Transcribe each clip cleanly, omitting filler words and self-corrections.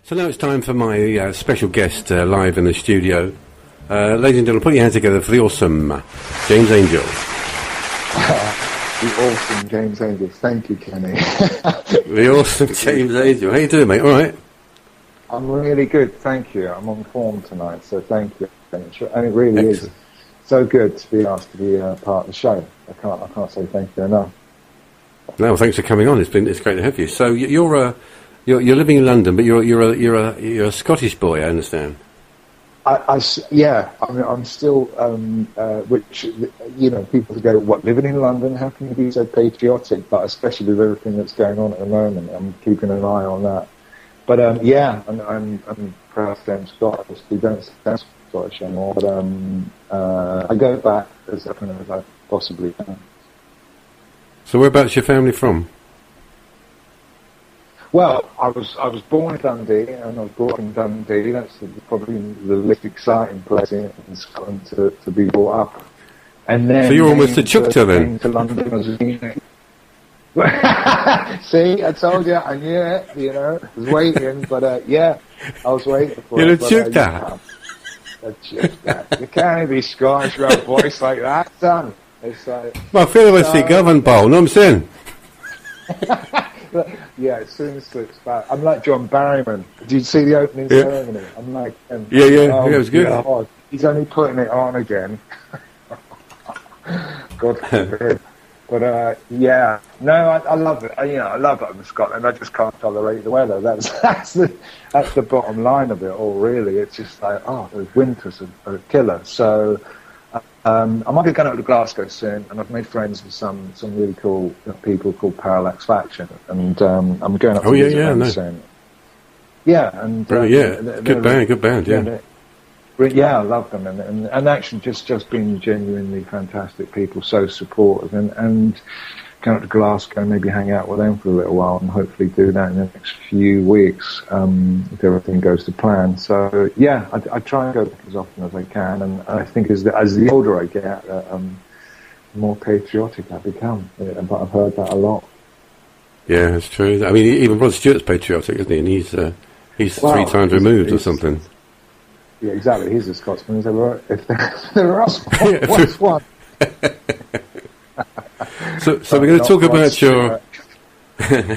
So now it's time for my special guest live in the studio. Ladies and gentlemen, put your hands together for the awesome James Angel. The awesome James Angel. Thank you, Kenny. The awesome James Angel. How you doing, mate? All right? I'm really good, thank you. I'm on form tonight, so thank you. And it really is so good to be asked to be part of the show. I can't say thank you enough. No, thanks for coming on. It's great to have you. So you're living in London, but you're a Scottish boy, I understand. I'm still, which, you know, people go, what, living in London, how can you be so patriotic? But especially with everything that's going on at the moment, I'm keeping an eye on that. But, I'm proud to say I'm Scottish. We don't sound Scottish anymore, but I go back as often as I possibly can. So whereabouts your family from? Well, I was born in Dundee, and I was brought up in Dundee. That's probably the least exciting place in Scotland to be brought up. And then, so you're almost a Chukta then? Came to London as a teenager. See, I told you, I knew it. You know, I was waiting, but I was waiting for you're it. You're a Chukta. You can't be Scottish with a voice like that, son. It's like, well, I feel like I Govan Bowl. Know what I'm saying? Yeah, it soon slips back. I'm like John Barryman. Did you see the opening ceremony? I'm like him. Yeah, it was good. God, he's only putting it on again. God forbid. But I love it. I love it in Scotland. I just can't tolerate the weather. That's the bottom line of it all. Really, it's just like, those winters are a killer. So. I might be going up to Glasgow soon, and I've made friends with some really cool people called Parallax Faction, and I'm going up to visit them soon. Yeah, and good band, yeah. I love them, and actually just being genuinely fantastic people, so supportive, and going up to Glasgow, maybe hang out with them for a little while, and hopefully do that in the next few weeks if everything goes to plan. So I try and go back as often as I can, and I think as the older I get, the more patriotic I become. But I've heard that a lot. Yeah, it's true. I mean, even Rod Stewart's patriotic, isn't he? And he's 3 times removed or something. Yeah, exactly. He's a Scotsman. If there are what's one? So we're going to talk about your.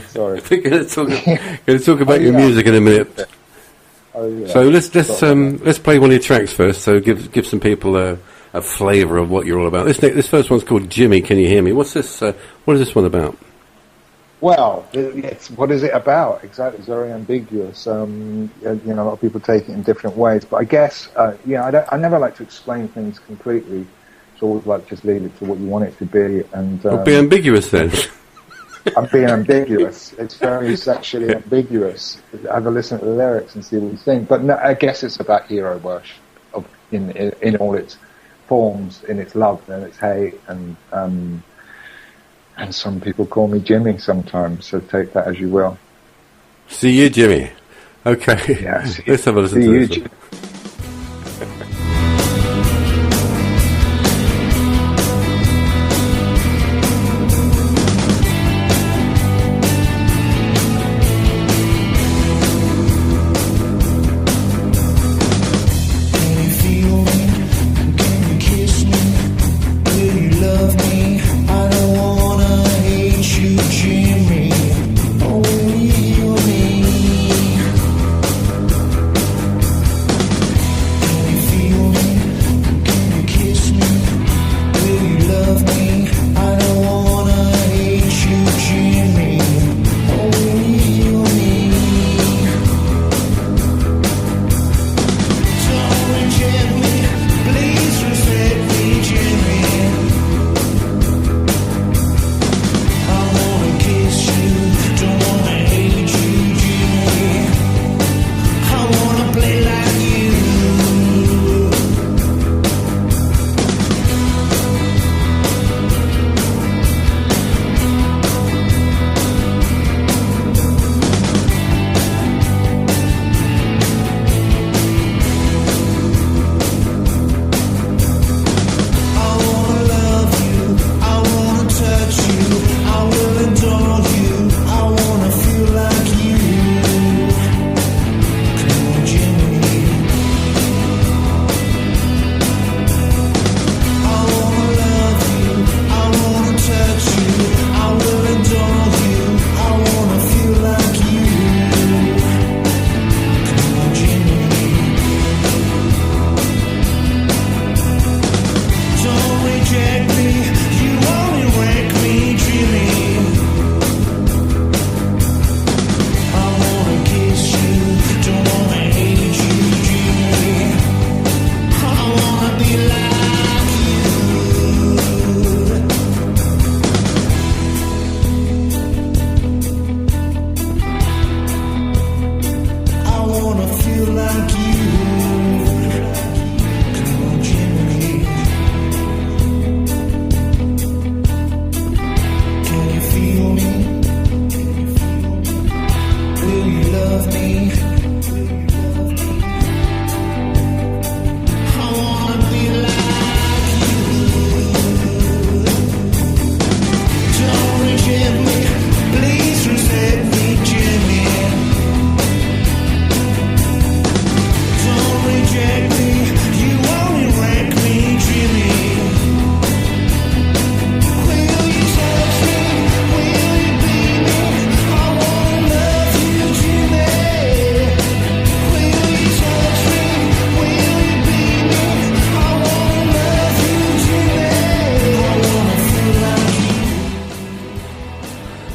Sorry. We're going to talk about your music in a minute. So let's play one of your tracks first. So give some people a flavour of what you're all about. This first one's called Jimmy. Can you hear me? What's this? What is this one about? Well, what is it about? Exactly, it's very ambiguous. A lot of people take it in different ways. But I guess, I never like to explain things completely. Always like just leave it to what you want it to be, and be ambiguous then. I'm being ambiguous. It's very sexually ambiguous. Have a listen to the lyrics and see what you think. But no, I guess it's about hero worship in all its forms, in its love and its hate, and some people call me Jimmy sometimes. So take that as you will. See you, Jimmy. Okay. Yeah, let's have a listen to this one.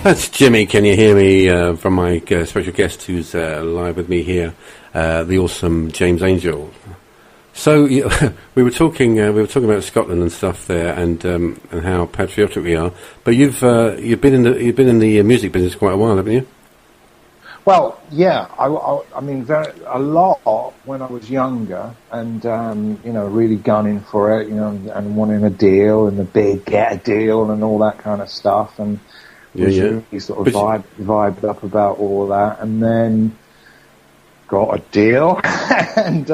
That's Jimmy. Can you hear me from my special guest who's live with me here, the awesome James Angel? So we were talking about Scotland and stuff there, and how patriotic we are. But you've been in the music business quite a while, haven't you? Well, yeah. I mean, a lot when I was younger, and really gunning for it, and wanting a deal and the big get a deal and all that kind of stuff, and really sort of vibed up about all that, and then got a deal, and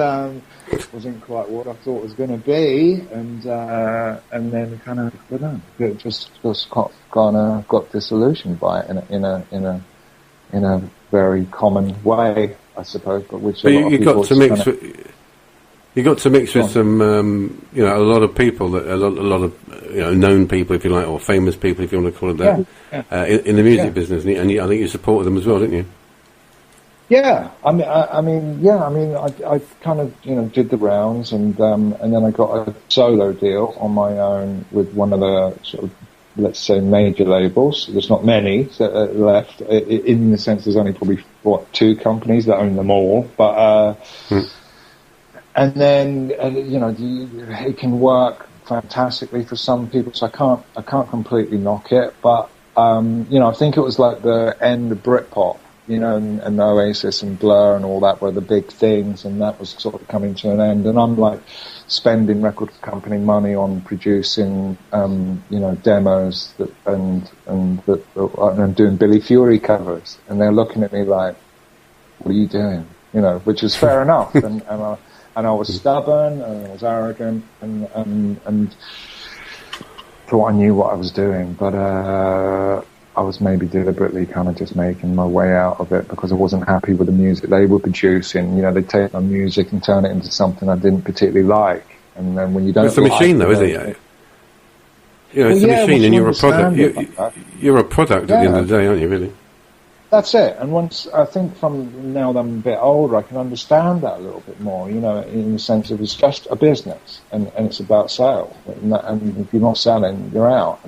wasn't quite what I thought it was going to be, and then kind of just got disillusioned by it in a very common way, I suppose. But which you got to mix with some a lot of people, a lot of known people, if you like, or famous people, if you want to call it that, in the music business, and I think you supported them as well, didn't you? Yeah, I kind of did the rounds, and then I got a solo deal on my own with one of the sort of, let's say, major labels. There's not many left, in the sense there's only probably 2 companies that own them all, but and then it can work fantastically for some people, so I can't completely knock it, but I think it was like the end of Britpop. And Oasis and Blur and all that were the big things, and that was sort of coming to an end. And I'm like spending record company money on producing, demos and doing Billy Fury covers, and they're looking at me like, "What are you doing?" Which is fair enough. And I was stubborn and I was arrogant and thought I knew what I was doing, but I was maybe deliberately kind of just making my way out of it because I wasn't happy with the music they were producing. They'd take my music and turn it into something I didn't particularly like. And then when you don't, it's a machine, though, isn't it? It's a machine, and you're a product. You're a product at the end of the day, aren't you? Really. That's it. And once I think from now that I'm a bit older, I can understand that a little bit more. In the sense of it's just a business, and it's about sales. And if you're not selling, you're out.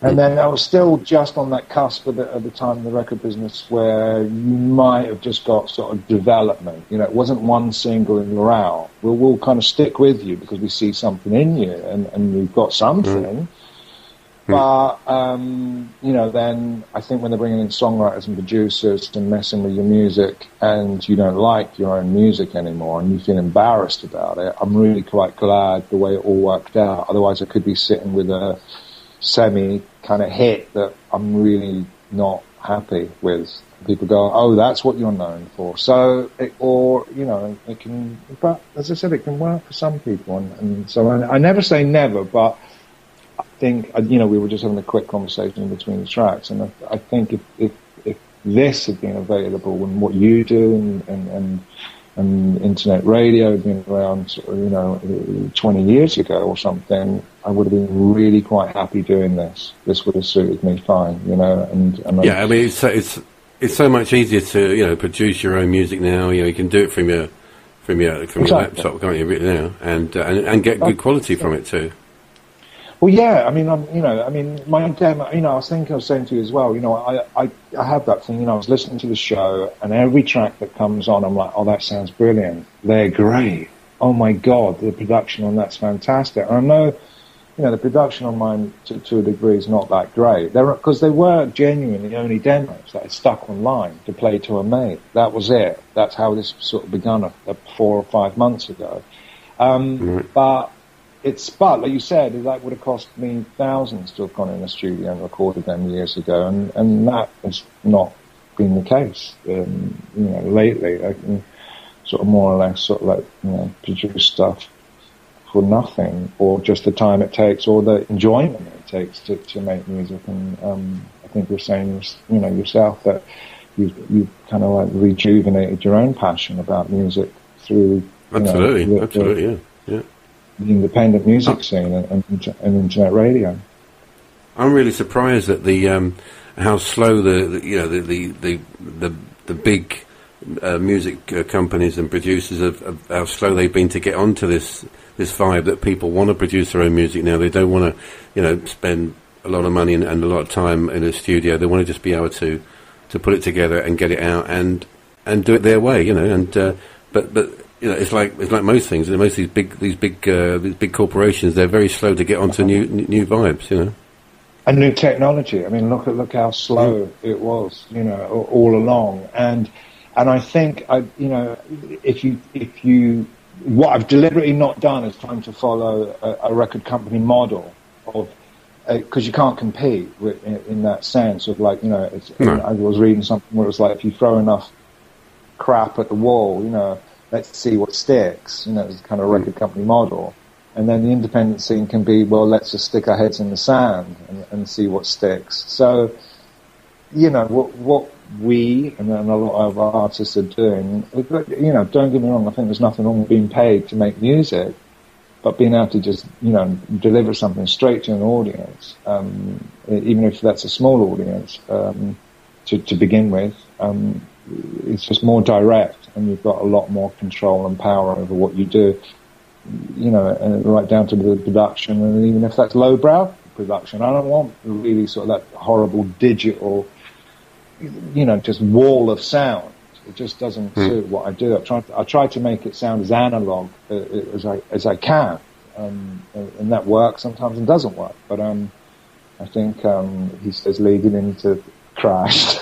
And then I was still just on that cusp at the time in the record business where you might have just got sort of development. It wasn't one single and you're out. We'll kind of stick with you because we see something in you and we've got something. But, then I think when they're bringing in songwriters and producers and messing with your music and you don't like your own music anymore and you feel embarrassed about it, I'm really quite glad the way it all worked out. Otherwise I could be sitting with a semi kind of hit that I'm really not happy with. People go, "Oh, that's what you're known for." So, it can, but as I said, it can work for some people, and so I never say never, but I think we were just having a quick conversation in between the tracks, and I think if this had been available and what you do and internet radio had been around, 20 years ago or something, I would have been really quite happy doing this. This would have suited me fine, I mean, it's so much easier to produce your own music now. You can do it from your laptop, can't you? Really now, and get good quality from it too. Well, yeah, my demo, I was saying to you as well, I have that thing, I was listening to the show and every track that comes on, I'm like, oh, that sounds brilliant. They're great. Oh my God, the production on that's fantastic. And I know, the production on mine to a degree is not that great. Because they were genuinely only demos that I stuck online to play to a mate. That was it. That's how this sort of begun 4 or 5 months ago. But like you said, that would have cost me thousands to have gone in the studio and recorded them years ago, and that has not been the case. Lately, I can sort of more or less produce stuff for nothing, or just the time it takes, or the enjoyment it takes to make music. And I think you're saying, yourself that you've kind of like rejuvenated your own passion about music through absolutely, yeah. The independent music scene and internet radio. I'm really surprised at the how slow the big music companies and producers of how slow they've been to get onto this vibe that people want to produce their own music now. They don't want to spend a lot of money and a lot of time in a studio. They want to just be able to put it together and get it out and do it their way, you know. And but you know, it's like most things. Most of these big corporations, they're very slow to get onto new vibes, you know. And new technology. I mean, look how slow it was, you know, all along. And I think, you know, if you, what I've deliberately not done is trying to follow a record company model of, because you can't compete in that sense of, like, you know, I was reading something where it was like, if you throw enough crap at the wall, you know, let's see what sticks. You know, it's kind of a record company model. And then the independent scene can be, well, let's just stick our heads in the sand and see what sticks. So, you know, what we and then a lot of our artists are doing, you know, don't get me wrong, I think there's nothing wrong with being paid to make music, but being able to just, you know, deliver something straight to an audience, even if that's a small audience, to begin with, it's just more direct, and you've got a lot more control and power over what you do. You know, right down to the production, and even if that's lowbrow production, I don't want really sort of that horrible digital, you know, just wall of sound. It just doesn't suit what I do. I try to make it sound as analog as I can, and that works sometimes and doesn't work. But I think he says leading into Crash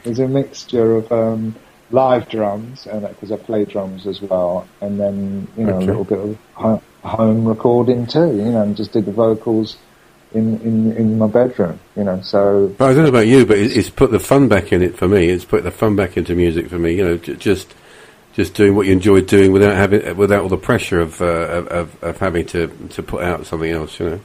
is a mixture of live drums, and because I play drums as well, and then, you know, a little bit of home recording too, you know, and just did the vocals in my bedroom, you know. So, but I don't know about you, but it's put the fun back in it for me. It's put the fun back into music for me, you know. Just doing what you enjoy doing without all the pressure of having to put out something else, you know.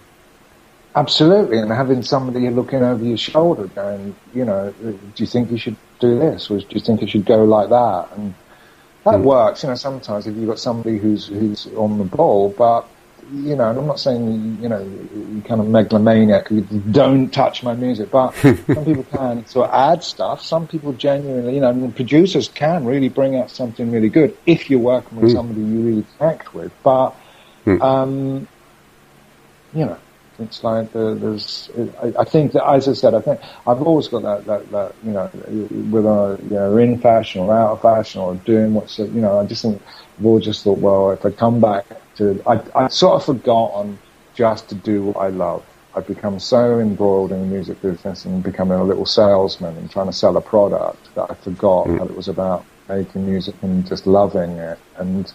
Absolutely, and having somebody looking over your shoulder going, you know, do you think you should do this, or do you think it should go like that? And that works, you know. Sometimes if you've got somebody who's on the ball, but, you know, and I'm not saying, you know, you kind of megalomaniac, you don't touch my music, but some people can sort of add stuff. Some people genuinely, you know, and producers can really bring out something really good if you're working with somebody you really connect with. But, you know, it's like I think that, as I said, I think I've always got that you know, whether, you know, in fashion or out of fashion or doing what's, you know, I just think I've always just thought, well, if I come back to, I sort of forgotten just to do what I love. I've become so embroiled in the music business and becoming a little salesman and trying to sell a product that I forgot that it was about making music and just loving it. And,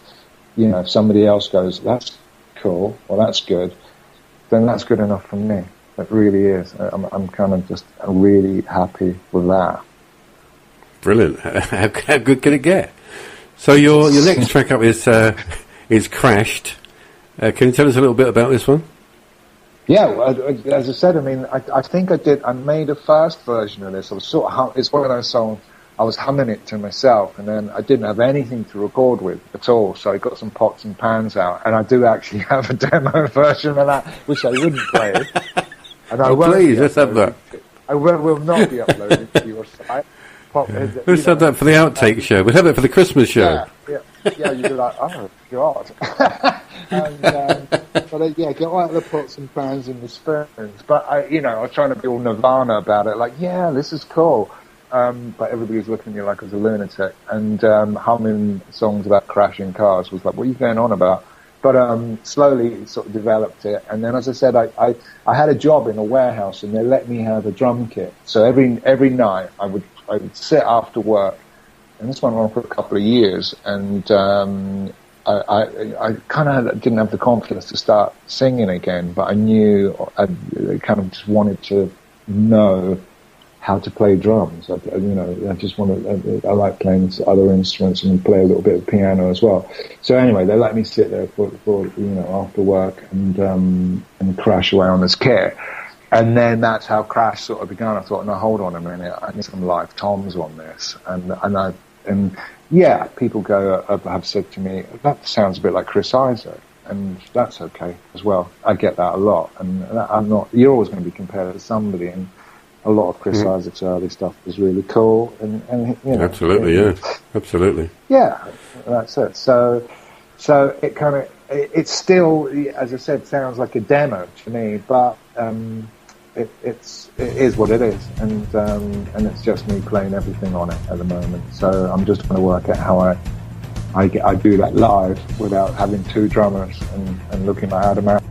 you know, if somebody else goes, that's cool, well, that's good, then that's good enough for me. It really is. I'm kind of just really happy with that. Brilliant. How good can it get? So your next track up is Crashed. Can you tell us a little bit about this one? Yeah, as I said, I mean, I think I made a first version of this. I was sort of, it's one of those songs, I was humming it to myself, and then I didn't have anything to record with at all, so I got some pots and pans out, and I do actually have a demo version of that, which I wouldn't play. And I won't. Please, let's have that. I will not be uploaded to your site. Let's have that for the outtake show. We'll have it for the Christmas show. Yeah, you'd be like, oh, God. But yeah, get all the pots and pans and the spoons. But I was trying to be all Nirvana about it, like, yeah, this is cool. But everybody's looking at you like I was a lunatic. And humming songs about crashing cars was like, what are you going on about? But slowly sort of developed it. And then, as I said, I had a job in a warehouse, and they let me have a drum kit. So every night I would sit after work, and this went on for a couple of years. And I kind of didn't have the confidence to start singing again, but I knew I kind of just wanted to know how to play drums. I just wanted. I like playing other instruments and play a little bit of piano as well. So anyway, they let me sit there for after work and crash away on this kit. And then that's how Crash sort of began. I thought, no, hold on a minute, I need some live toms on this. And yeah, people have said to me, that sounds a bit like Chris Isaak, and that's okay as well. I get that a lot, and you're always going to be compared to somebody, and a lot of Chris Isaac's early stuff was really cool, and absolutely, yeah, absolutely, yeah, that's it. So it kind of, it's still, as I said, sounds like a demo to me, but it is what it is, and it's just me playing everything on it at the moment. So I'm just trying to work out how I do that live without having two drummers and looking like Adam out.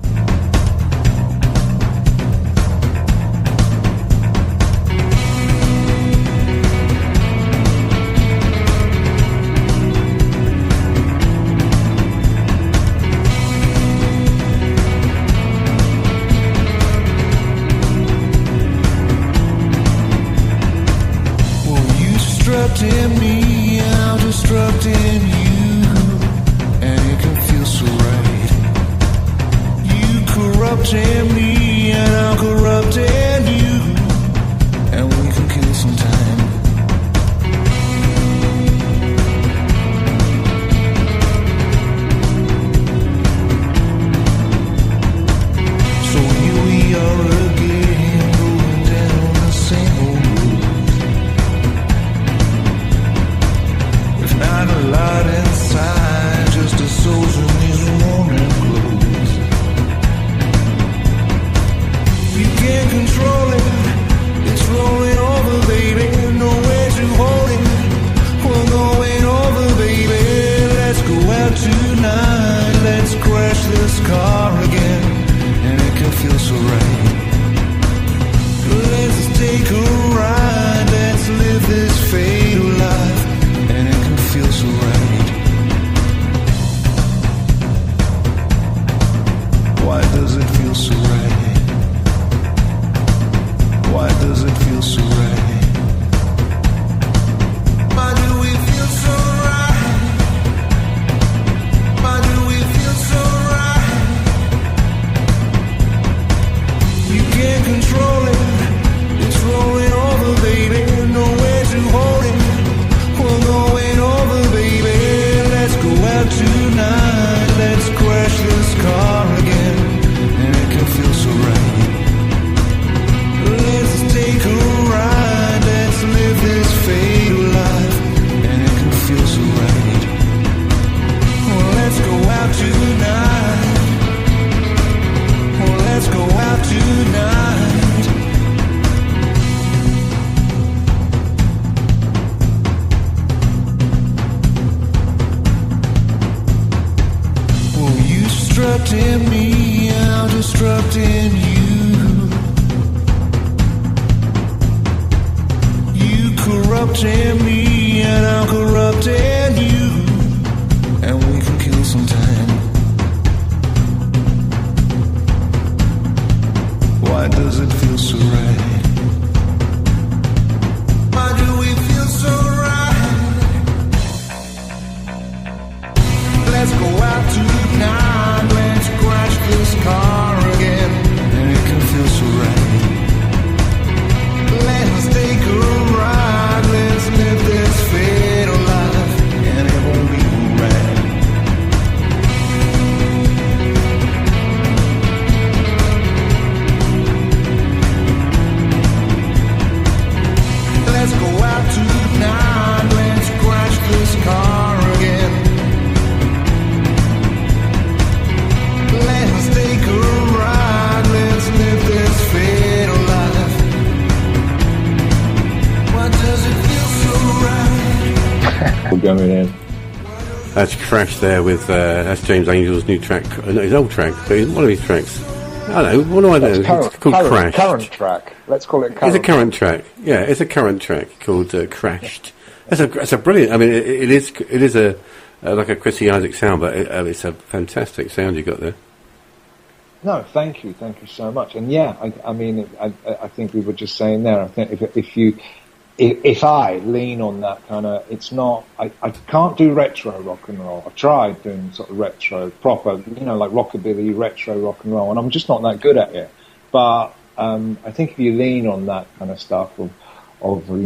In me, I'm destructing you, and it can feel so right. You corrupting me, and I'm corrupting you, and we can kill some time. So here we are again, going down the same old road. Not a lot inside, just a souls in these warming clothes. You can't control it, it's rolling over, baby. No way to hold it, we're going over, baby. Let's go out tonight, let's crash this car again, and it can feel so right. Let's take a ride, let's live this fatal life, and it can feel so right. Why does it feel so right? Why does it feel so right? Why do we feel so right? Why do we feel so right? You can't control it, it's rolling over, baby. No way to hold it, we're going over, baby. Let's go out tonight, let's crash this car again, and it can feel so right. Let's take a ride, let's live this fatal life, and it can feel so right. Well, let's go out tonight. Well, let's go out tonight. Destructing me, I'm destructing you. You corrupting me, and I'm corrupting you, and we can kill some time. Why does it feel so right? Why do we feel so right? Let's go out tonight, let's crash this car again, and it can feel so right. Let's take a ride, let's live this fatal life, and it won't be right. Let's go out tonight, let's crash this car again. Let's take a ride, let's live this fatal life. Why does it feel so right? We're going in. That's Crash there with that's James Angel's new track, no, his old track, but one of his tracks. I don't know. What do I know? It's called Crashed. Current track. Let's call it current. It's a current track. Yeah, it's a current track called Crashed. That's a brilliant. I mean, it is a like a Chrissy Isaac sound, but it's a fantastic sound you got there. No, thank you so much. And yeah, I mean, I think we were just saying there. I think if I lean on that kind of, it's not. I can't do retro rock and roll. I've tried doing sort of retro, proper, like rockabilly, retro rock and roll, and I'm just not that good at it. But I think if you lean on that kind of stuff of obviously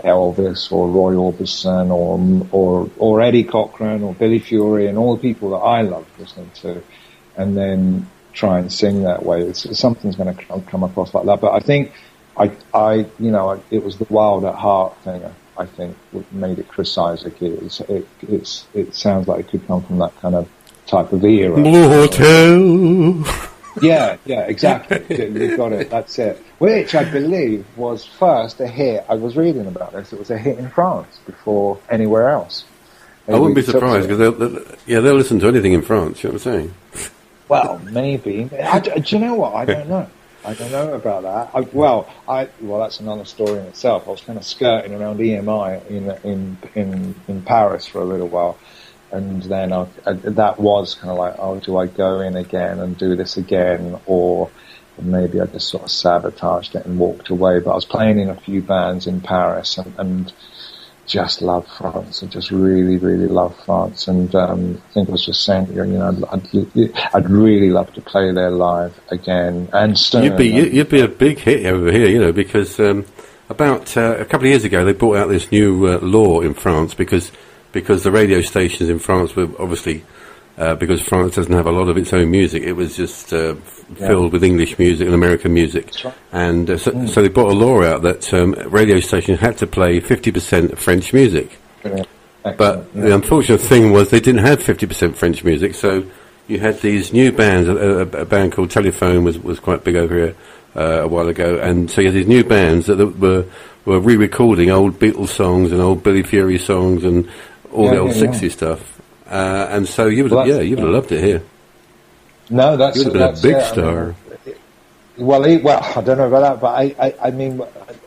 Elvis or Roy Orbison or Eddie Cochran or Billy Fury and all the people that I love listening to, and then try and sing that way, something's going to come across like that. But I think it was the Wild at Heart thing I think, what made it Chris Isaak is. It sounds like it could come from that kind of type of era. Blue Hotel. Yeah, exactly. You got it. That's it. Which I believe was first a hit. I was reading about this. It was a hit in France before anywhere else. I wouldn't be surprised because they'll listen to anything in France. You know what I'm saying? Well, maybe. Do you know what? I don't know. I don't know about that. Well, that's another story in itself. I was kind of skirting around EMI in Paris for a little while, and then that was kind of like, oh, do I go in again and do this again, or maybe I just sort of sabotaged it and walked away. But I was playing in a few bands in Paris and just loved France. I just really, really loved France. And I think I was just saying, I'd really love to play there live again. And soon, you'd be a big hit over here, because about a couple of years ago they brought out this new law in France because the radio stations in France were obviously because France doesn't have a lot of its own music. It was just filled with English music and American music. That's right. And so they brought a law out that radio stations had to play 50% French music. But the unfortunate thing was they didn't have 50% French music, so you had these new bands. A band called Telephone was quite big over here a while ago, and so you had these new bands that were re-recording old Beatles songs and old Billy Fury songs and all the old 60s stuff. And so you would have loved it here. No, that's you would have been a big star. Well, I don't know about that, but I mean,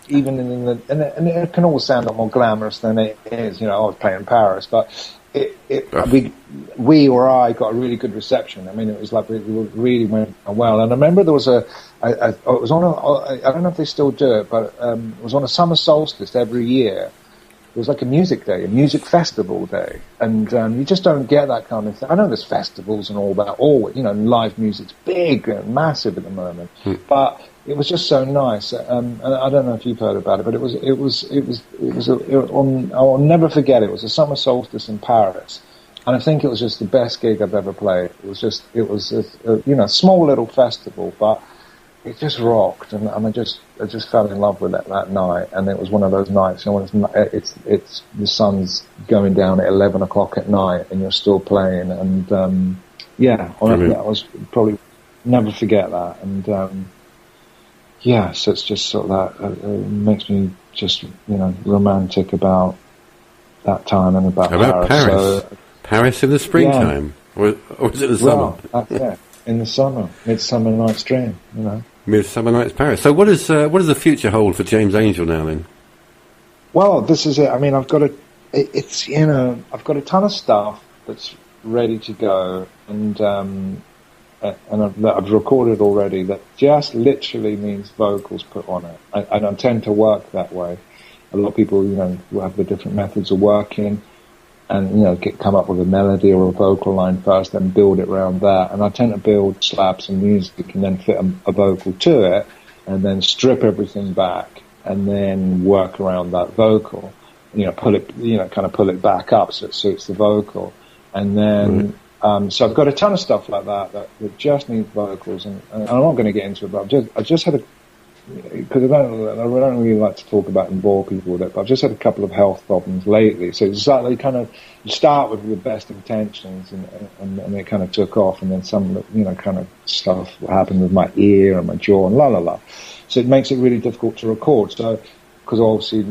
even and it can all sound a lot more glamorous than it is. I was playing in Paris, but we or I got a really good reception. I mean, it was like it really went well. And I remember there was it was on I don't know if they still do it, but it was on a summer solstice every year. It was like a music day, a music festival day, and you just don't get that kind of thing. I know there's festivals and all that, live music's big and massive at the moment, but it was just so nice. And I don't know if you've heard about it, but I'll never forget it. It was a summer solstice in Paris, and I think it was just the best gig I've ever played. It was a small little festival, but it just rocked, and I just fell in love with it that night. And it was one of those nights, when it's the sun's going down at 11 o'clock at night, and you're still playing. And honestly, that was probably never forget that. And so it's just sort of that. It makes me just romantic about that time and about Paris. So, Paris in the springtime, or was it the summer? That's it. In the summer, Midsummer Night's Dream, Midsummer Night's Paris. So what does the future hold for James Angel now then? Well, this is it. I mean, I've got I've got a ton of stuff that's ready to go, and I've recorded already that just literally means vocals put on it. I don't tend to work that way. A lot of people, will have the different methods of working, and come up with a melody or a vocal line first, then build it around that. And I tend to build slabs of music and then fit a vocal to it, and then strip everything back, and then work around that vocal. Pull it back up so it suits the vocal, and then. So I've got a ton of stuff like that just needs vocals, and I'm not going to get into it, but I just had because I don't really like to talk about and bore people with it, but I've just had a couple of health problems lately. So it's like you start with the best intentions, and it kind of took off, and then some kind of stuff happened with my ear and my jaw and la la la. So it makes it really difficult to record. So because obviously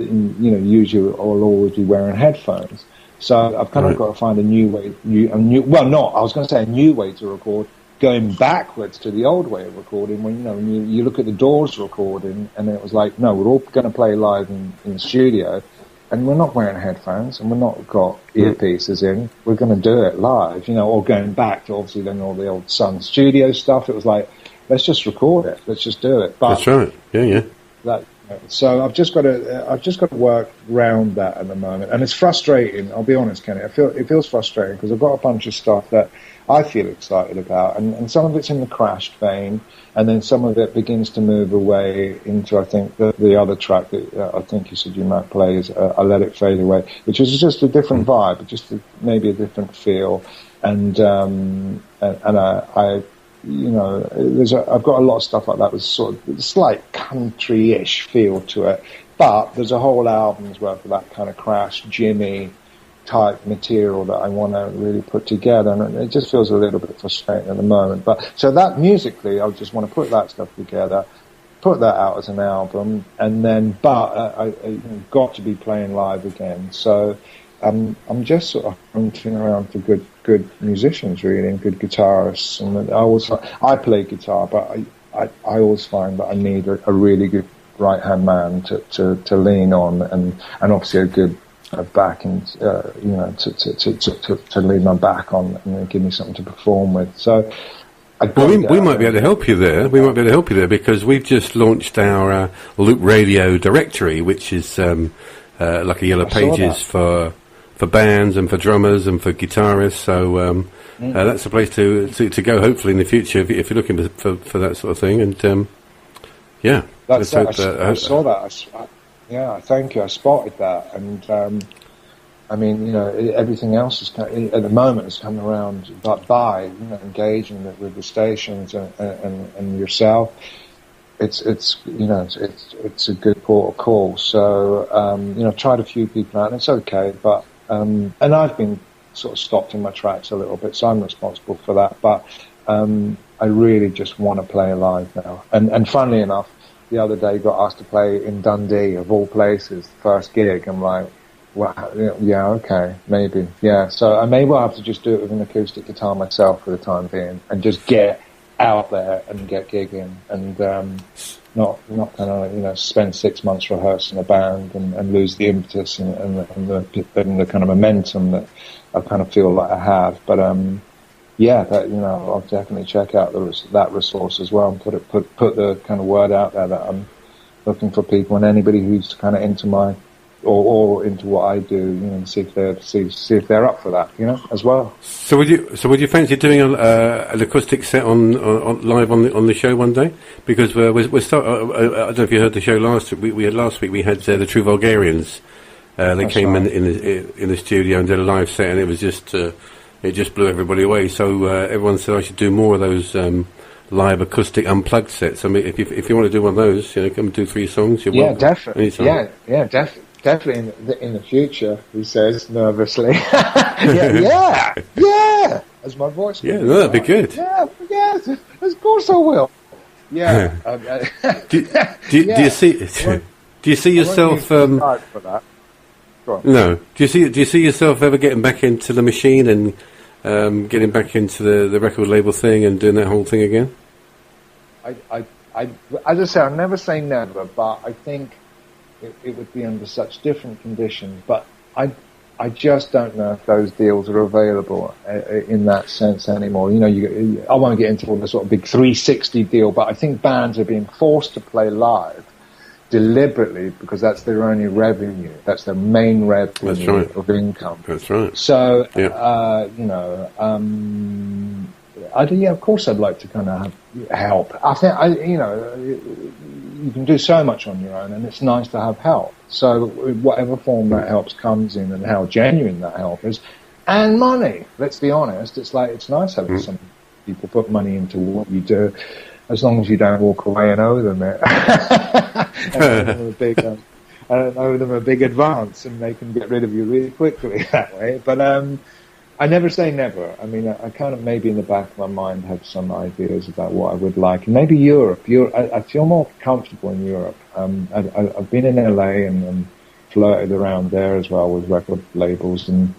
usually I'll always be wearing headphones. So I've kind of got to find a new way to record, going backwards to the old way of recording. When you look at the Doors recording, and it was like, no, we're all going to play live in the studio, and we're not wearing headphones, and we're not got earpieces in. We're going to do it live, or going back to obviously then all the old Sun Studio stuff. It was like, let's just record it, let's just do it. But that's right. Yeah. So I've just got to work around that at the moment, and it's frustrating. I'll be honest, Kenny. It feels frustrating because I've got a bunch of stuff that I feel excited about, and some of it's in the crashed vein, and then some of it begins to move away into, I think, the other track that I think you said you might play is "I Let It Fade Away," which is just a different vibe, just maybe a different feel, and I've got a lot of stuff like that with sort of a slight country-ish feel to it, But there's a whole album's worth of that kind of crash, Jimmy type material that I want to really put together, and it just feels a little bit frustrating at the moment. But so that musically, I just want to put that stuff together, put that out as an album, and then, but I got to be playing live again. So I'm just sort of hunting around for good musicians, really, and good guitarists. And I play guitar, but I always find that I need a really good right-hand man to lean on, and obviously a good back, and to lean my back on and give me something to perform with. So we might be able to help you there. We might be able to help you there because we've just launched our Loop Radio directory, which is like a yellow pages for bands and for drummers and for guitarists. So that's a place to go. Hopefully in the future, if you're looking for that sort of thing. And yeah, I saw that. Yeah, thank you. I spotted that, and I mean, everything else is at the moment is coming around, but by engaging with the stations and yourself, it's a good port of call. So tried a few people out, and it's okay, but and I've been sort of stopped in my tracks a little bit, so I'm responsible for that. But I really just want to play live now, and funnily enough, the other day got asked to play in Dundee, of all places, first gig. I'm like, well, yeah, okay, maybe, yeah. So I may well have to just do it with an acoustic guitar myself for the time being, and just get out there and get gigging, and not kind of spend 6 months rehearsing a band and lose the impetus and the kind of momentum that I kind of feel like I have. But yeah, that I'll definitely check out that resource as well, and put the kind of word out there that I'm looking for people, and anybody who's kind of into my or into what I do, and see if they're up for that, as well. So would you fancy doing an acoustic set on live on the show one day? Because we're start. I don't know if you heard the show last week. Last week we had the True Vulgarians. They came in the studio and did a live set, and it was just. It just blew everybody away. So everyone said I should do more of those live acoustic unplugged sets. I mean, if you want to do one of those, come and do 3 songs. You're welcome. Definitely. Definitely in the future. He says nervously. yeah. As my voice. Yeah, no, that'd be good. Yeah, of course I will. Yeah. Do you see yourself? For that. No. Do you see yourself ever getting back into the machine and getting back into the record label thing and doing that whole thing again? I as I say, I'll never say never, but I think it would be under such different conditions. But I just don't know if those deals are available in that sense anymore. I won't get into all the sort of big 360 deal, but I think bands are being forced to play live deliberately because that's their only revenue. That's their main revenue of income. That's right. So, of course I'd like to kind of help. I think, you can do so much on your own, and it's nice to have help. So whatever form that help comes in, and how genuine that help is, and money. Let's be honest. It's nice having some people put money into what you do, as long as you don't walk away and owe them it. and owe them a big advance, and they can get rid of you really quickly that way. But I never say never. I mean, I kind of maybe in the back of my mind have some ideas about what I would like. And maybe Europe. I feel more comfortable in Europe. I've been in LA and flirted around there as well with record labels, and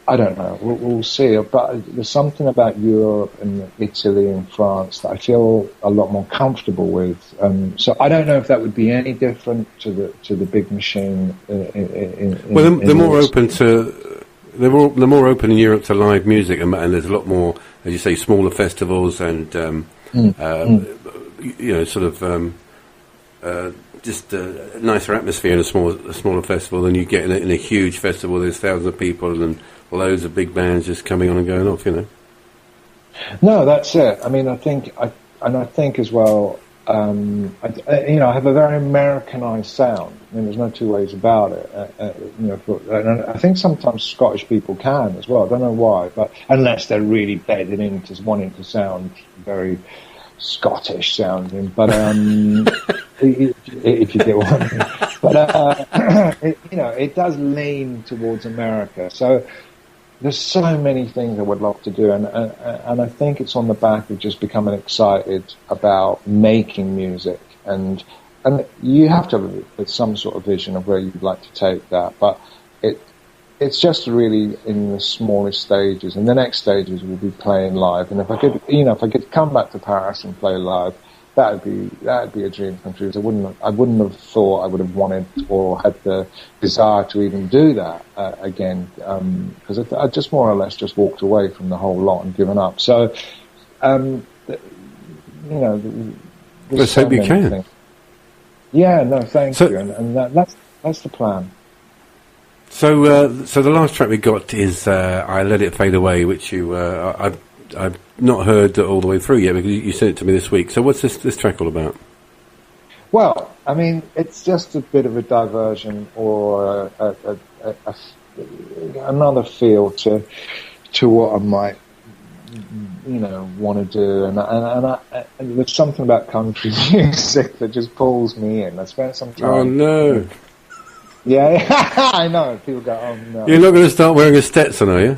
I don't know. We'll see. But there's something about Europe and Italy and France that I feel a lot more comfortable with. So I don't know if that would be any different to the big machine. They're more open to. They're more open in Europe to live music, and there's a lot more, as you say, smaller festivals and just a nicer atmosphere in a smaller festival than you get in a huge festival. There's thousands of people and loads of big bands just coming on and going off. No, that's it. I mean, I think as well. I have a very Americanized sound. I mean, there's no two ways about it. And I think sometimes Scottish people can as well. I don't know why, but unless they're really bedded into wanting to sound very Scottish sounding. But if you get what I mean. But it does lean towards America. So there's so many things I would love to do, and I think it's on the back of just becoming excited about making music, and you have to have some sort of vision of where you'd like to take that, but it's just really in the smallest stages, and the next stages will be playing live. And if I could come back to Paris and play live, that'd be a dream come true. I wouldn't have thought I would have wanted or had the desire to even do that again, because I just more or less just walked away from the whole lot and given up. So, let's hope you can. Things. Yeah, no, thank you, and that's the plan. So the last track we got is "I Let It Fade Away," which I've not heard all the way through yet because you sent it to me this week. So what's this track all about? Well, I mean, it's just a bit of a diversion or another feel to what I might want to do, and there's something about country music that just pulls me in. I spent some time. Oh no. Yeah, I know. People go, "Oh no." You're not going to start wearing a Stetson, are you?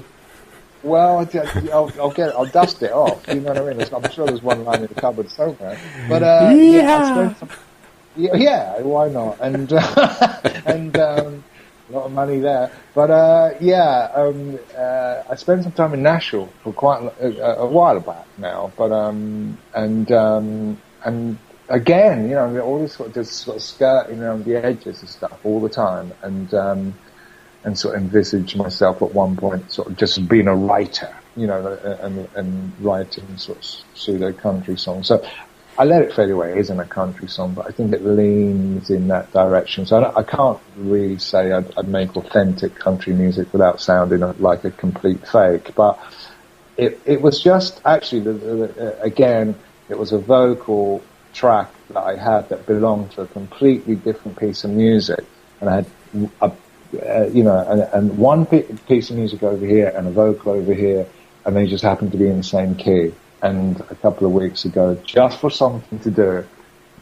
Well, I'll dust it off. You know what I mean? I'm sure there's one line in the cupboard somewhere. But yeah, why not? And a lot of money there. But I spent some time in Nashville for quite a while back now. But and again, all this sort of skirting around the edges and stuff all the time, and sort of envisage myself at one point sort of just being a writer, and writing sort of pseudo country songs. So I Let It Fade Away isn't a country song, but I think it leans in that direction. So I can't really say I'd make authentic country music without sounding like a complete fake, but it was just actually, again, it was a vocal track that I had that belonged to a completely different piece of music, and I had and one piece of music over here and a vocal over here, and they just happened to be in the same key. And a couple of weeks ago, just for something to do,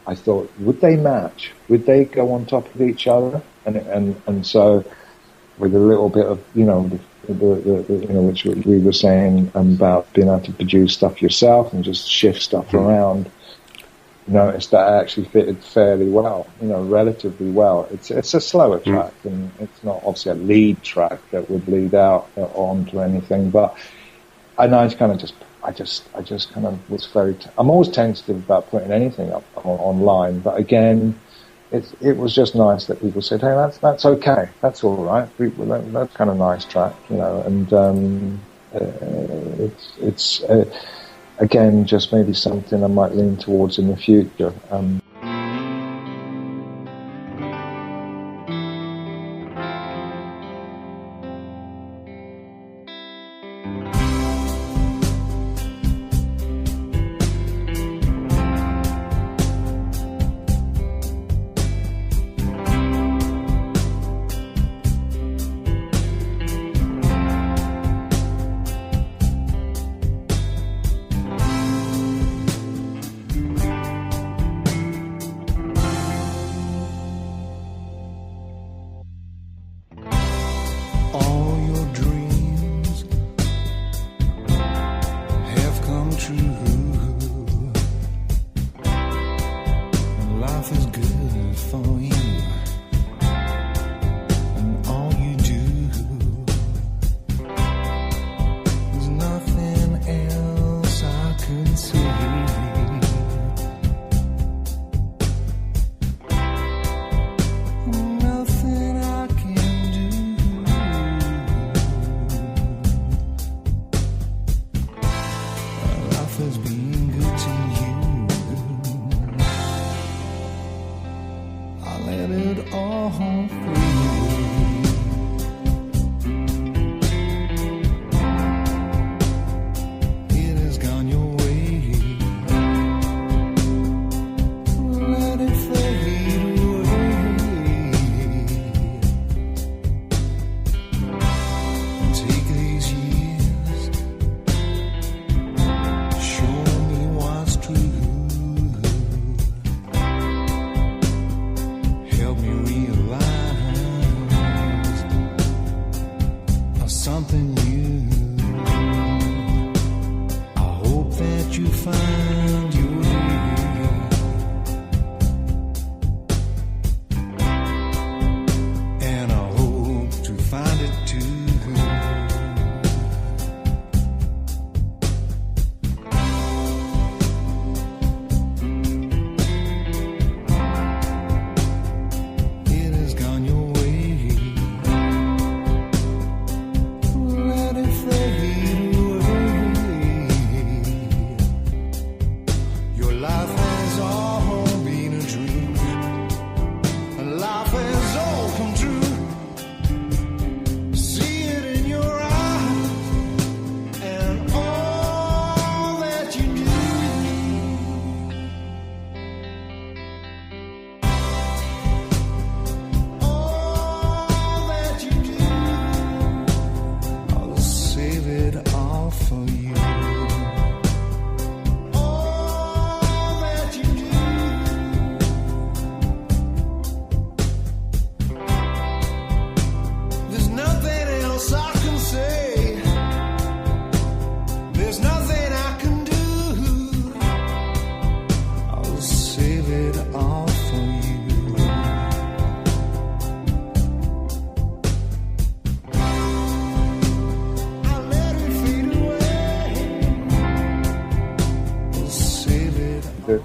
I thought, would they match? Would they go on top of each other? And so, with a little bit of which we were saying about being able to produce stuff yourself and just shift stuff around, noticed that it actually fitted fairly well, relatively well. It's a slower track, and it's not obviously a lead track that would lead out onto anything, but I just kind of was I'm always tentative about putting anything up online, but again, it was just nice that people said, hey, that's okay, that's all right, that's kind of nice track, and it's again, just maybe something I might lean towards in the future.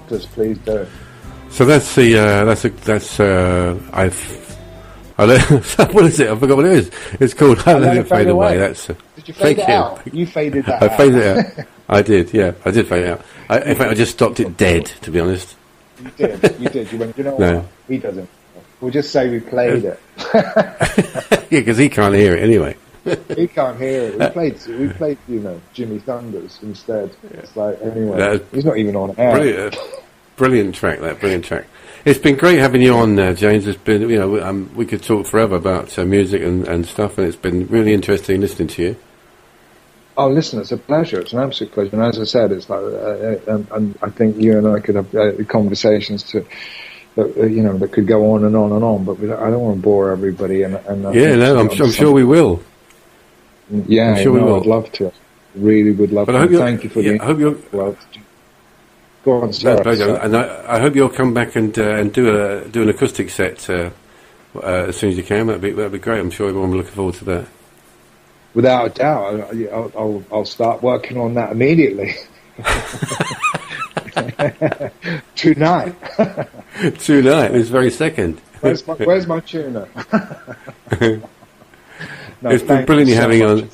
prompt us, please do. So that's the what is it? I forgot what it is. It's called "I Let It Fade Away." That's did you fade it out? You faded that. I faded it out. I did. Yeah, I did fade it out. In fact, I just stopped it dead. To be honest. You did. You went. You know what? He doesn't. We'll just say we played it. Yeah, because he can't hear it anyway. He can't hear it. We played, Jimmy Thunders instead. It's like, anyway, he's not even on air. Brilliant track, brilliant track. It's been great having you on, James. It's been, we could talk forever about music and stuff, and it's been really interesting listening to you. Oh, listen, it's a pleasure. It's an absolute pleasure. And as I said, it's like, and I think you and I could have conversations that could go on and on and on. But I don't want to bore everybody. I'm sure we will. Yeah, I'm sure we will. I'd love to. Really would love to. Thank you for the. I hope you're. Well, go on, sir. And I hope you'll come back and do an acoustic set as soon as you can. That'd be great. I'm sure everyone will be looking forward to that. Without a doubt, I'll start working on that immediately. Tonight. This very second. Where's my tuner? It's been brilliant having you on.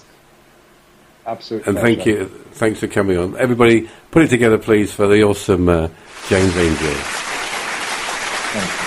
Absolutely. And thanks for coming on. Everybody, put it together, please, for the awesome James Angel. Thanks.